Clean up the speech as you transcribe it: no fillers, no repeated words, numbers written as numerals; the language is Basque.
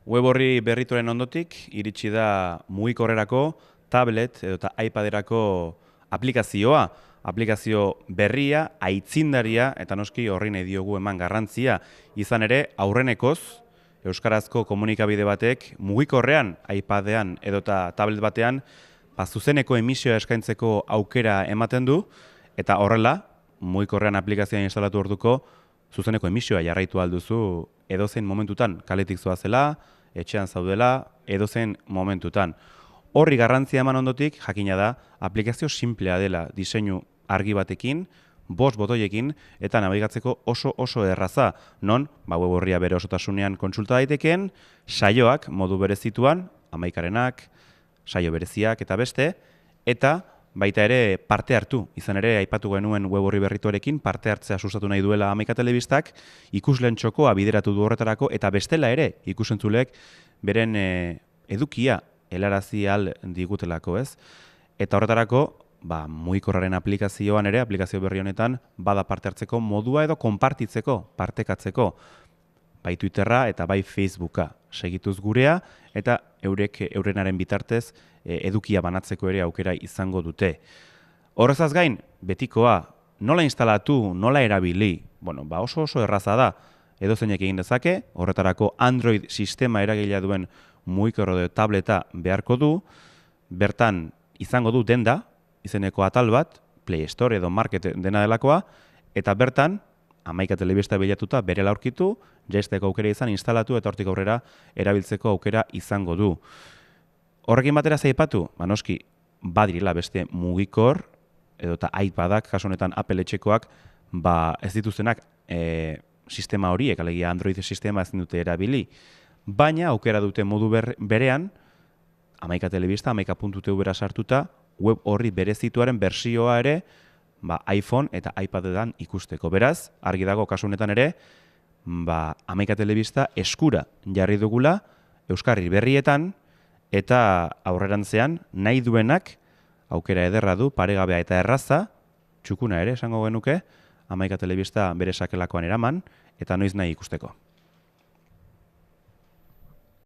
Web horri berrituaren ondotik, iritsi da mugikorrerako, tablet edo iPaderako aplikazioa. Aplikazio berria, aitzindaria, eta noski horri nahi diogu eman garrantzia. Izan ere, aurrenekoz, euskarazko komunikabide batek mugikorrean, iPadean edota tablet batean, zuzeneko emisioa eskaintzeko aukera ematen du, eta horrela, mugikorrean aplikazioa instalatu orduko, zuzeneko emisioa jarraitu alduzu edozein momentutan, kaletik zoazela, etxean zaudela, edozein momentutan. Horri garrantzia eman ondotik, jakina da, aplikazio simplea dela diseinu argi batekin, 5 botoiekin, eta nabigatzeko oso erraza. Non, web horria bere osotasunean kontsulta daitekeen, saioak modu berezituan, 11karenak, saio bereziak eta beste, eta baita ere parte hartu. Izan ere, aipatu genuen web horri berrituarekin, parte hartzea sustatu nahi duela 11 telebistak, ikusleen txokoa bideratu du horretarako, eta bestela ere, ikusentzulek beren edukia helarazi ahal digutelako, ez? Eta horretarako, mugikorraren aplikazioan ere, aplikazio berri honetan, bada parte hartzeko modua edo konpartitzeko, partekatzeko, bai Twitterra eta bai Facebooka segituz gurea, eta eurenaren bitartez edukia banatzeko ere aukera izango dute. Horrezaz gain, betikoa, nola instalatu, nola erabili, oso erraza da, edozeinek egin dezake, horretarako Android sistema eragilea duen mugikorra edo tableta beharko du, bertan izango du denda, izeneko atal bat, Play Store edo Market dena delakoa, eta bertan, 11 telebista bilatuta berela aurkitu, jaisteko aukera izan instalatu eta hortik aurrera erabiltzeko aukera izango du. Horrekin batera zaipatu, noski, badirila beste mugikor, edo eta iPadak, kasu honetan Apple etxekoak, ez dituztenak sistema horiek, alegia Android sistema ezin dute erabili, baina aukera dute modu berean, 11 telebista, 11.tv bera sartuta, web horri berezituaren bersioa ere, iPhone eta iPadetan ikusteko. Beraz, argi dago kasu honetan ere, 11 telebista eskura jarri dugula euskarri berrietan, eta aurrerantzean nahi duenak aukera ederra du, paregabea eta erraza, txukuna ere esango genuke, 11 telebista bere sakelakoan eraman, eta noiz nahi ikusteko.